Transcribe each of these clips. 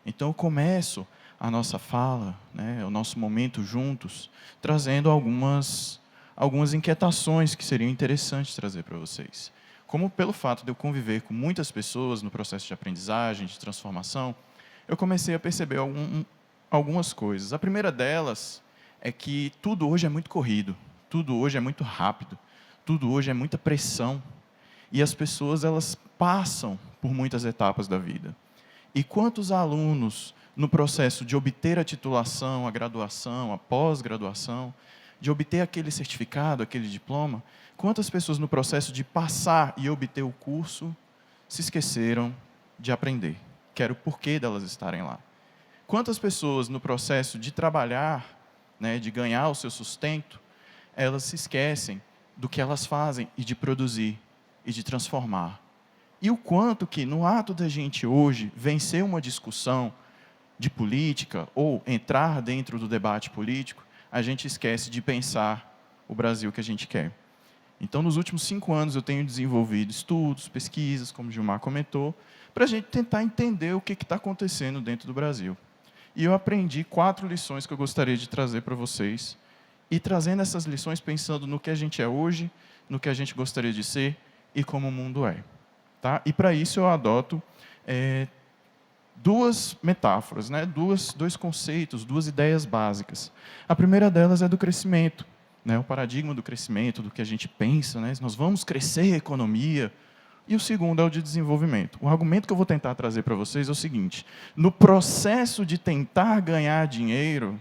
Então, eu começo a nossa fala, né, o nosso momento juntos, trazendo algumas inquietações que seriam interessantes trazer para vocês. Como pelo fato de eu conviver com muitas pessoas no processo de aprendizagem, de transformação, eu comecei a perceber algumas coisas. A primeira delas é que tudo hoje é muito corrido, tudo hoje é muito rápido, tudo hoje é muita pressão. E as pessoas, elas passam por muitas etapas da vida. E quantos alunos, no processo de obter a titulação, a graduação, a pós-graduação, de obter aquele certificado, aquele diploma, quantas pessoas no processo de passar e obter o curso se esqueceram de aprender, que era o porquê delas estarem lá? Quantas pessoas no processo de trabalhar, né, de ganhar o seu sustento, elas se esquecem do que elas fazem e de produzir e de transformar? E o quanto que, no ato da gente hoje vencer uma discussão de política ou entrar dentro do debate político, a gente esquece de pensar o Brasil que a gente quer. Então, nos últimos 5 anos, eu tenho desenvolvido estudos, pesquisas, como o Gilmar comentou, para a gente tentar entender o que está acontecendo dentro do Brasil. E eu aprendi 4 lições que eu gostaria de trazer para vocês, e trazendo essas lições pensando no que a gente é hoje, no que a gente gostaria de ser e como o mundo é. Tá? E, para isso, eu adoto 2 metáforas, né? dois conceitos, 2 ideias básicas. A primeira delas é do crescimento, né? O paradigma do crescimento, do que a gente pensa, né? Nós vamos crescer a economia. E o segundo é o de desenvolvimento. O argumento que eu vou tentar trazer para vocês é o seguinte: no processo de tentar ganhar dinheiro,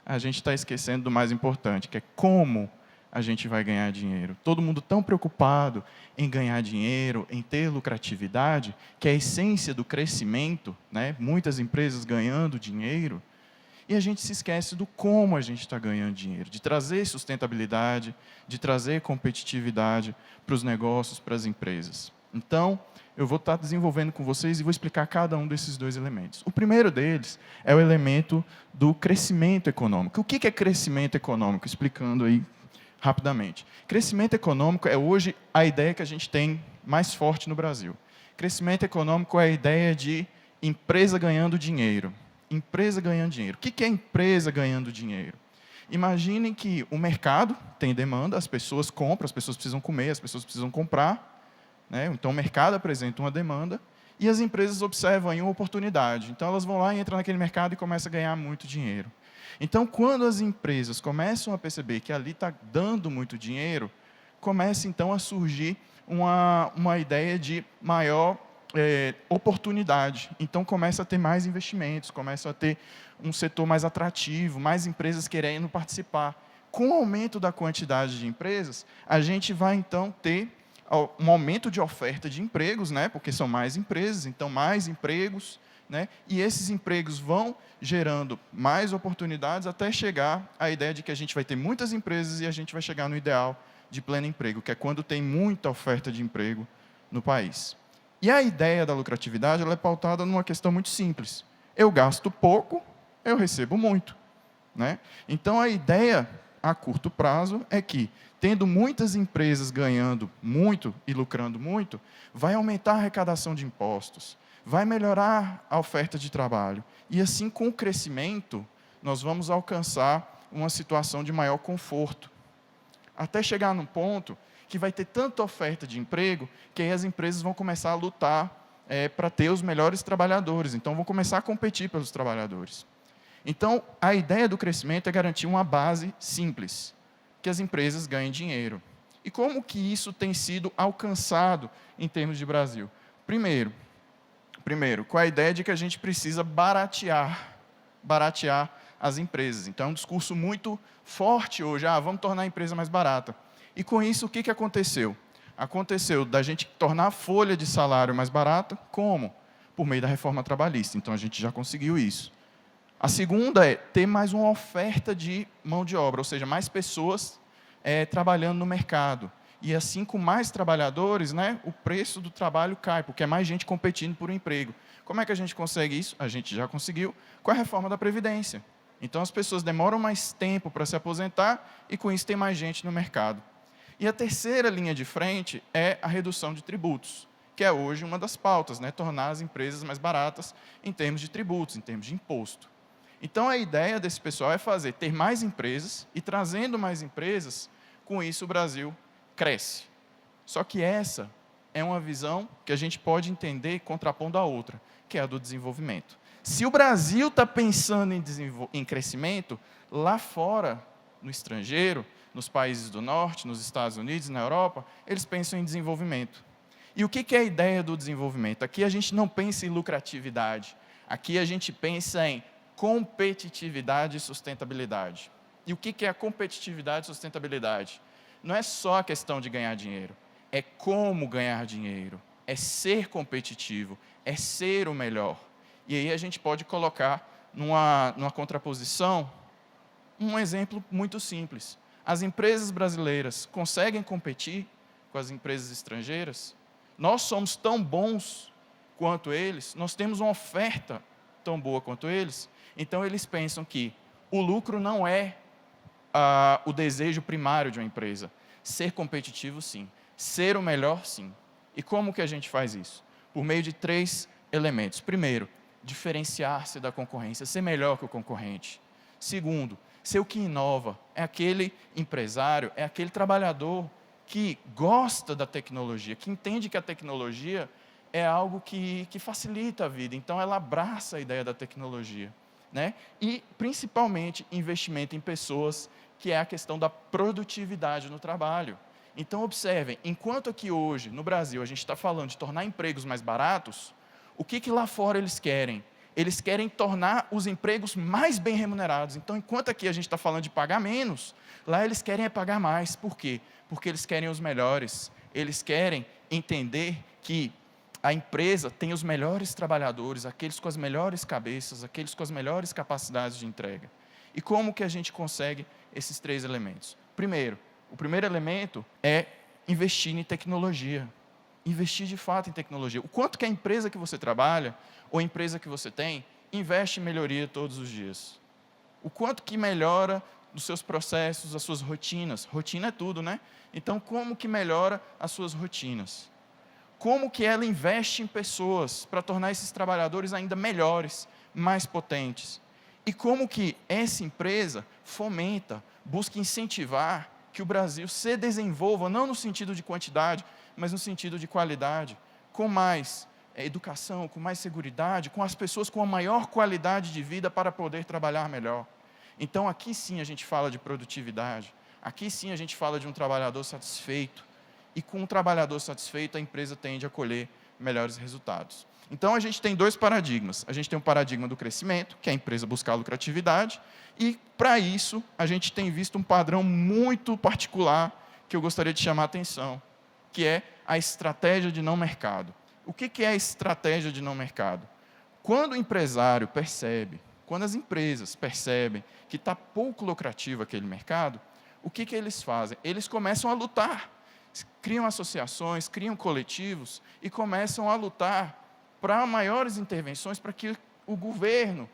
a gente está esquecendo do mais importante, que é como a gente vai ganhar dinheiro. Todo mundo tão preocupado em ganhar dinheiro, em ter lucratividade, que é a essência do crescimento, né? Muitas empresas ganhando dinheiro, e a gente se esquece do como a gente está ganhando dinheiro, de trazer sustentabilidade, de trazer competitividade para os negócios, para as empresas. Então, eu vou estar desenvolvendo com vocês e vou explicar cada um desses 2 elementos. O primeiro deles é o elemento do crescimento econômico. O que é crescimento econômico? Explicando aí rapidamente. Crescimento econômico é hoje a ideia que a gente tem mais forte no Brasil. Crescimento econômico é a ideia de empresa ganhando dinheiro. Empresa ganhando dinheiro. O que é empresa ganhando dinheiro? Imaginem que o mercado tem demanda, as pessoas compram, as pessoas precisam comer, as pessoas precisam comprar, né? Então, o mercado apresenta uma demanda e as empresas observam aí uma oportunidade. Então, elas vão lá e entram naquele mercado e começam a ganhar muito dinheiro. Então, quando as empresas começam a perceber que ali está dando muito dinheiro, começa, então, a surgir uma ideia de maior oportunidade. Então, começa a ter mais investimentos, começa a ter um setor mais atrativo, mais empresas querendo participar. Com o aumento da quantidade de empresas, a gente vai, então, ter um aumento de oferta de empregos, né, porque são mais empresas, então mais empregos, né, e esses empregos vão gerando mais oportunidades até chegar à ideia de que a gente vai ter muitas empresas e a gente vai chegar no ideal de pleno emprego, que é quando tem muita oferta de emprego no país. E a ideia da lucratividade, ela é pautada numa questão muito simples. Eu gasto pouco, eu recebo muito, né? Então, a ideia a curto prazo é que, tendo muitas empresas ganhando muito e lucrando muito, vai aumentar a arrecadação de impostos, vai melhorar a oferta de trabalho. E assim, com o crescimento, nós vamos alcançar uma situação de maior conforto. Até chegar num ponto que vai ter tanta oferta de emprego, que aí as empresas vão começar a lutar para ter os melhores trabalhadores. Então, vão começar a competir pelos trabalhadores. Então, a ideia do crescimento é garantir uma base simples, que as empresas ganhem dinheiro. E como que isso tem sido alcançado em termos de Brasil? Primeiro, com a ideia de que a gente precisa baratear as empresas. Então, é um discurso muito forte hoje, vamos tornar a empresa mais barata. E com isso, o que aconteceu? Aconteceu da gente tornar a folha de salário mais barata, como? Por meio da reforma trabalhista. Então, a gente já conseguiu isso. A segunda é ter mais uma oferta de mão de obra, ou seja, mais pessoas trabalhando no mercado. E assim, com mais trabalhadores, né, o preço do trabalho cai, porque é mais gente competindo por um emprego. Como é que a gente consegue isso? A gente já conseguiu com a reforma da Previdência. Então, as pessoas demoram mais tempo para se aposentar e, com isso, tem mais gente no mercado. E a terceira linha de frente é a redução de tributos, que é hoje uma das pautas, né? Tornar as empresas mais baratas em termos de tributos, em termos de imposto. Então, a ideia desse pessoal é ter mais empresas, e trazendo mais empresas, com isso o Brasil cresce. Só que essa é uma visão que a gente pode entender contrapondo a outra, que é a do desenvolvimento. Se o Brasil está pensando em crescimento, lá fora, no estrangeiro, nos países do norte, nos Estados Unidos, na Europa, eles pensam em desenvolvimento. E o que é a ideia do desenvolvimento? Aqui a gente não pensa em lucratividade, aqui a gente pensa em competitividade e sustentabilidade. E o que é a competitividade e sustentabilidade? Não é só a questão de ganhar dinheiro, é como ganhar dinheiro, é ser competitivo, é ser o melhor. E aí a gente pode colocar numa contraposição um exemplo muito simples. As empresas brasileiras conseguem competir com as empresas estrangeiras? Nós somos tão bons quanto eles, nós temos uma oferta tão boa quanto eles, então eles pensam que o lucro não é o desejo primário de uma empresa. Ser competitivo, sim. Ser o melhor, sim. E como que a gente faz isso? Por meio de 3 elementos. Primeiro, diferenciar-se da concorrência, ser melhor que o concorrente. Segundo, ser o que inova. É aquele empresário, é aquele trabalhador que gosta da tecnologia, que entende que a tecnologia é algo que facilita a vida. Então, ela abraça a ideia da tecnologia. Né? E, principalmente, investimento em pessoas, que é a questão da produtividade no trabalho. Então, observem, enquanto aqui hoje, no Brasil, a gente está falando de tornar empregos mais baratos, o que lá fora eles querem? Eles querem tornar os empregos mais bem remunerados. Então, enquanto aqui a gente está falando de pagar menos, lá eles querem pagar mais. Por quê? Porque eles querem os melhores. Eles querem entender que a empresa tem os melhores trabalhadores, aqueles com as melhores cabeças, aqueles com as melhores capacidades de entrega. E como que a gente consegue esses 3 elementos? Primeiro, o primeiro elemento é investir em tecnologia. Investir de fato em tecnologia. O quanto que a empresa que você trabalha, ou a empresa que você tem, investe em melhoria todos os dias. O quanto que melhora os seus processos, as suas rotinas. Rotina é tudo, né? Então, como que melhora as suas rotinas? Como que ela investe em pessoas para tornar esses trabalhadores ainda melhores, mais potentes? E como que essa empresa fomenta, busca incentivar que o Brasil se desenvolva, não no sentido de quantidade, mas no sentido de qualidade, com mais educação, com mais seguridade, com as pessoas com a maior qualidade de vida para poder trabalhar melhor. Então, aqui sim a gente fala de produtividade, aqui sim a gente fala de um trabalhador satisfeito, e com um trabalhador satisfeito, a empresa tende a colher melhores resultados. Então, a gente tem 2 paradigmas. A gente tem um paradigma do crescimento, que é a empresa buscar a lucratividade, e, para isso, a gente tem visto um padrão muito particular, que eu gostaria de chamar a atenção, que é a estratégia de não mercado. O que é a estratégia de não mercado? Quando o empresário percebe, quando as empresas percebem que está pouco lucrativo aquele mercado, o que eles fazem? Eles começam a lutar. Criam associações, criam coletivos e começam a lutar para maiores intervenções, para que o governo,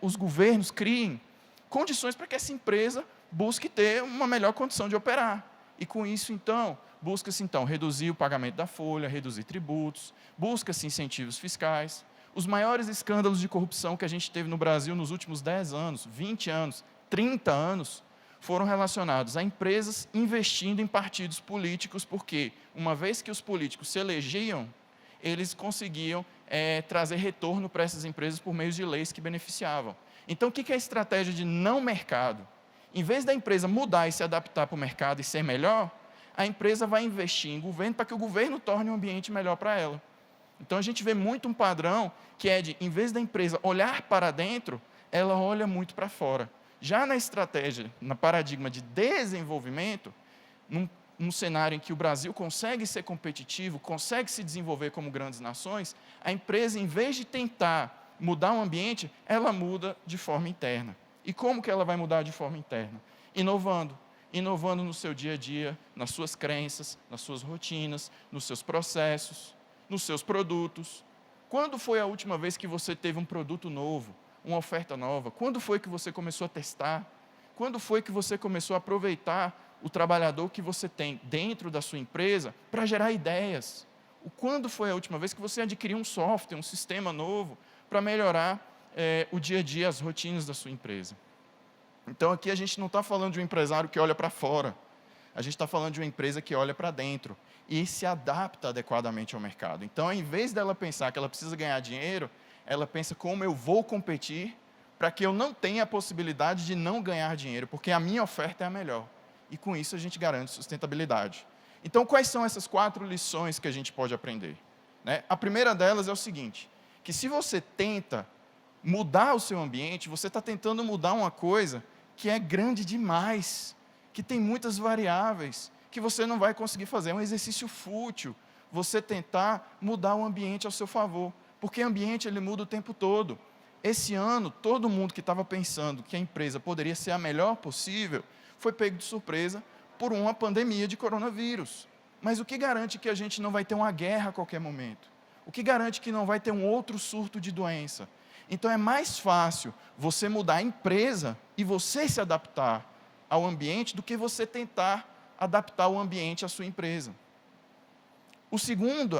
os governos criem condições para que essa empresa busque ter uma melhor condição de operar. E com isso, então, busca-se reduzir o pagamento da folha, reduzir tributos, busca-se incentivos fiscais. Os maiores escândalos de corrupção que a gente teve no Brasil nos últimos 10 anos, 20 anos, 30 anos, foram relacionados a empresas investindo em partidos políticos, porque, uma vez que os políticos se elegiam, eles conseguiam trazer retorno para essas empresas por meio de leis que beneficiavam. Então, o que é a estratégia de não mercado? Em vez da empresa mudar e se adaptar para o mercado e ser melhor, a empresa vai investir em governo para que o governo torne um ambiente melhor para ela. Então, a gente vê muito um padrão que é de, em vez da empresa olhar para dentro, ela olha muito para fora. Já na estratégia, no paradigma de desenvolvimento, num cenário em que o Brasil consegue ser competitivo, consegue se desenvolver como grandes nações, a empresa, em vez de tentar mudar o ambiente, ela muda de forma interna. E como que ela vai mudar de forma interna? Inovando. Inovando no seu dia a dia, nas suas crenças, nas suas rotinas, nos seus processos, nos seus produtos. Quando foi a última vez que você teve um produto novo, uma oferta nova? Quando foi que você começou a testar? Quando foi que você começou a aproveitar o trabalhador que você tem dentro da sua empresa para gerar ideias? Quando foi a última vez que você adquiriu um software, um sistema novo, para melhorar o dia a dia, as rotinas da sua empresa? Então, aqui a gente não está falando de um empresário que olha para fora. A gente está falando de uma empresa que olha para dentro e se adapta adequadamente ao mercado. Então, ao invés dela pensar que ela precisa ganhar dinheiro, ela pensa como eu vou competir para que eu não tenha a possibilidade de não ganhar dinheiro, porque a minha oferta é a melhor. E com isso a gente garante sustentabilidade. Então, quais são essas 4 lições que a gente pode aprender? Né? A primeira delas é o seguinte, que se você tenta mudar o seu ambiente, você está tentando mudar uma coisa que é grande demais, que tem muitas variáveis, que você não vai conseguir fazer. É um exercício fútil você tentar mudar o ambiente ao seu favor, porque o ambiente ele muda o tempo todo. Esse ano, todo mundo que estava pensando que a empresa poderia ser a melhor possível, foi pego de surpresa por uma pandemia de coronavírus. Mas o que garante que a gente não vai ter uma guerra a qualquer momento? O que garante que não vai ter um outro surto de doença? Então é mais fácil você mudar a empresa e você se adaptar ao ambiente do que você tentar adaptar o ambiente à sua empresa.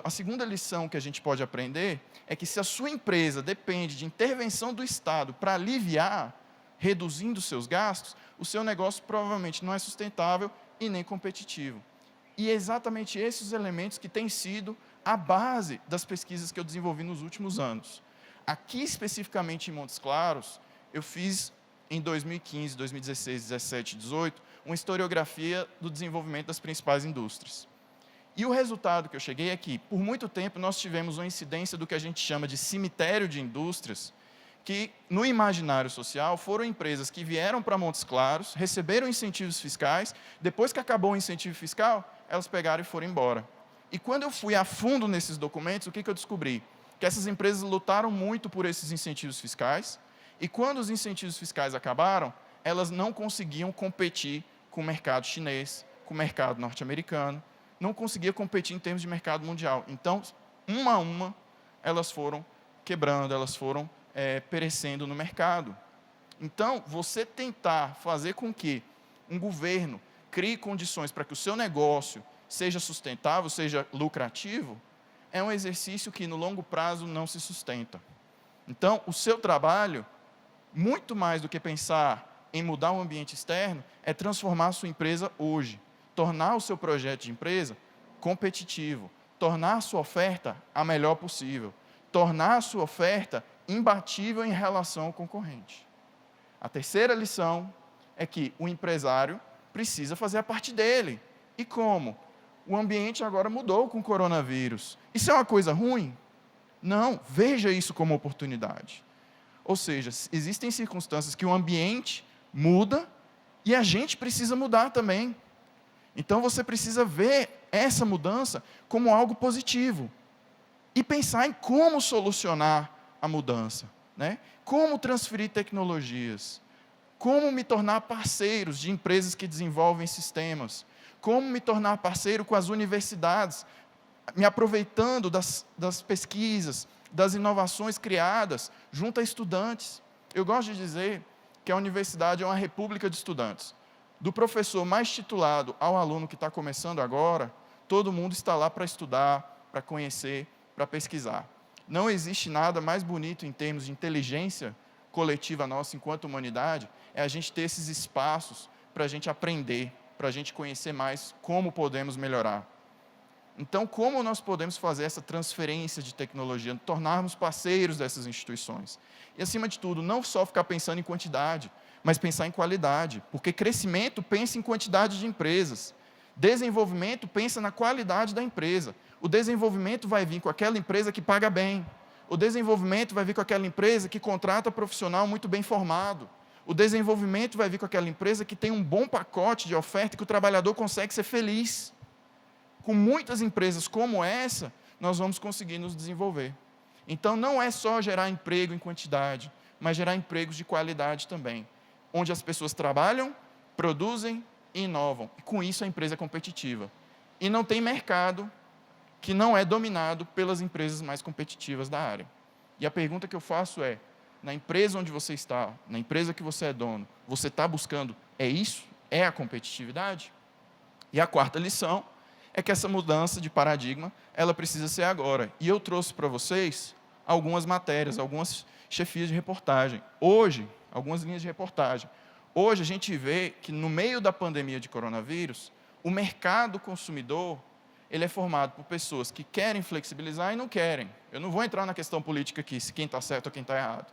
A segunda lição que a gente pode aprender é que se a sua empresa depende de intervenção do Estado para aliviar, reduzindo seus gastos, o seu negócio provavelmente não é sustentável e nem competitivo. E é exatamente esses elementos que têm sido a base das pesquisas que eu desenvolvi nos últimos anos. Aqui, especificamente em Montes Claros, eu fiz em 2015, 2016, 2017, 2018, uma historiografia do desenvolvimento das principais indústrias. E o resultado que eu cheguei é que, por muito tempo, nós tivemos uma incidência do que a gente chama de cemitério de indústrias, que, no imaginário social, foram empresas que vieram para Montes Claros, receberam incentivos fiscais, depois que acabou o incentivo fiscal, elas pegaram e foram embora. E quando eu fui a fundo nesses documentos, o que eu descobri? Que essas empresas lutaram muito por esses incentivos fiscais, e quando os incentivos fiscais acabaram, elas não conseguiam competir com o mercado chinês, com o mercado norte-americano, não conseguia competir em termos de mercado mundial. Então, uma a uma, elas foram quebrando, elas foram perecendo no mercado. Então, você tentar fazer com que um governo crie condições para que o seu negócio seja sustentável, seja lucrativo, é um exercício que, no longo prazo, não se sustenta. Então, o seu trabalho, muito mais do que pensar em mudar o ambiente externo, é transformar a sua empresa hoje, tornar o seu projeto de empresa competitivo, tornar a sua oferta a melhor possível, tornar a sua oferta imbatível em relação ao concorrente. A terceira lição é que o empresário precisa fazer a parte dele. E como? O ambiente agora mudou com o coronavírus. Isso é uma coisa ruim? Não, veja isso como oportunidade. Ou seja, existem circunstâncias que o ambiente muda e a gente precisa mudar também. Então você precisa ver essa mudança como algo positivo e pensar em como solucionar a mudança, né? Como transferir tecnologias, como me tornar parceiros de empresas que desenvolvem sistemas, como me tornar parceiro com as universidades, me aproveitando das pesquisas, das inovações criadas junto a estudantes. Eu gosto de dizer que a universidade é uma república de estudantes. Do professor mais titulado ao aluno que está começando agora, todo mundo está lá para estudar, para conhecer, para pesquisar. Não existe nada mais bonito em termos de inteligência coletiva nossa enquanto humanidade, é a gente ter esses espaços para a gente aprender, para a gente conhecer mais como podemos melhorar. Então, como nós podemos fazer essa transferência de tecnologia, tornarmos parceiros dessas instituições? E, acima de tudo, não só ficar pensando em quantidade, mas pensar em qualidade, porque crescimento pensa em quantidade de empresas, desenvolvimento pensa na qualidade da empresa. O desenvolvimento vai vir com aquela empresa que paga bem, o desenvolvimento vai vir com aquela empresa que contrata profissional muito bem formado, o desenvolvimento vai vir com aquela empresa que tem um bom pacote de oferta que o trabalhador consegue ser feliz. Com muitas empresas como essa, nós vamos conseguir nos desenvolver. Então, não é só gerar emprego em quantidade, mas gerar empregos de qualidade também, onde as pessoas trabalham, produzem e inovam. E com isso a empresa é competitiva. E não tem mercado que não é dominado pelas empresas mais competitivas da área. E a pergunta que eu faço é, na empresa onde você está, na empresa que você é dono, você está buscando, é isso? É a competitividade? E a quarta lição é que essa mudança de paradigma, ela precisa ser agora. E eu trouxe para vocês algumas matérias, algumas chefias de reportagem. Hoje, algumas linhas de reportagem. Hoje a gente vê que no meio da pandemia de coronavírus, o mercado consumidor, ele é formado por pessoas que querem flexibilizar e não querem. Eu não vou entrar na questão política aqui, se quem está certo ou quem está errado.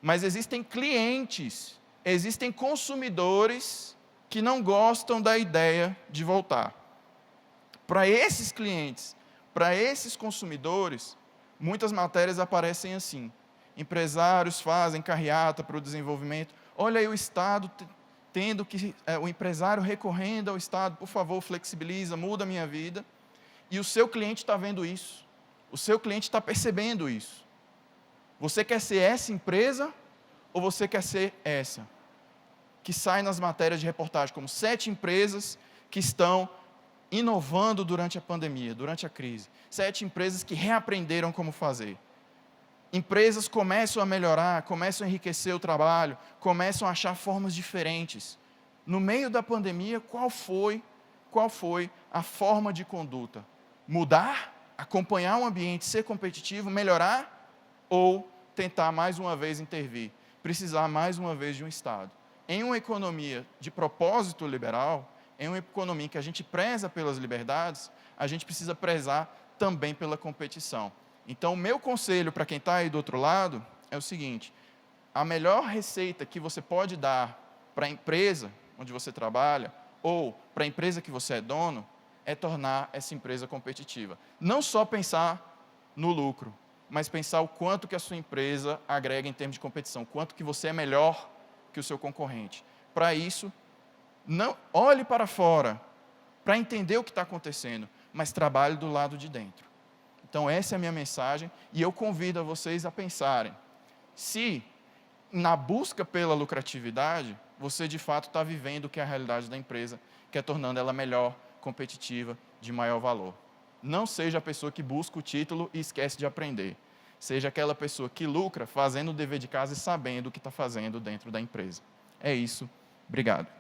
Mas existem clientes, existem consumidores que não gostam da ideia de voltar. Para esses clientes, para esses consumidores, muitas matérias aparecem assim. Empresários fazem carreata para o desenvolvimento. Olha aí o Estado tendo que, o empresário recorrendo ao Estado, por favor, flexibiliza, muda a minha vida. E o seu cliente está vendo isso. O seu cliente está percebendo isso. Você quer ser essa empresa ou você quer ser essa? Que sai nas matérias de reportagem como 7 empresas que estão inovando durante a pandemia, durante a crise. 7 empresas que reaprenderam como fazer. Empresas começam a melhorar, começam a enriquecer o trabalho, começam a achar formas diferentes. No meio da pandemia, qual foi a forma de conduta? Mudar? Acompanhar o ambiente, ser competitivo, melhorar? Ou tentar mais uma vez intervir? Precisar mais uma vez de um Estado? Em uma economia de propósito liberal, em uma economia em que a gente preza pelas liberdades, a gente precisa prezar também pela competição. Então, o meu conselho para quem está aí do outro lado é o seguinte: a melhor receita que você pode dar para a empresa onde você trabalha, ou para a empresa que você é dono, é tornar essa empresa competitiva. Não só pensar no lucro, mas pensar o quanto que a sua empresa agrega em termos de competição, quanto que você é melhor que o seu concorrente. Para isso, não olhe para fora, para entender o que está acontecendo, mas trabalhe do lado de dentro. Então, essa é a minha mensagem, e eu convido a vocês a pensarem, se na busca pela lucratividade, você de fato está vivendo o que é a realidade da empresa, que é tornando ela melhor, competitiva, de maior valor. Não seja a pessoa que busca o título e esquece de aprender. Seja aquela pessoa que lucra fazendo o dever de casa e sabendo o que está fazendo dentro da empresa. É isso. Obrigado.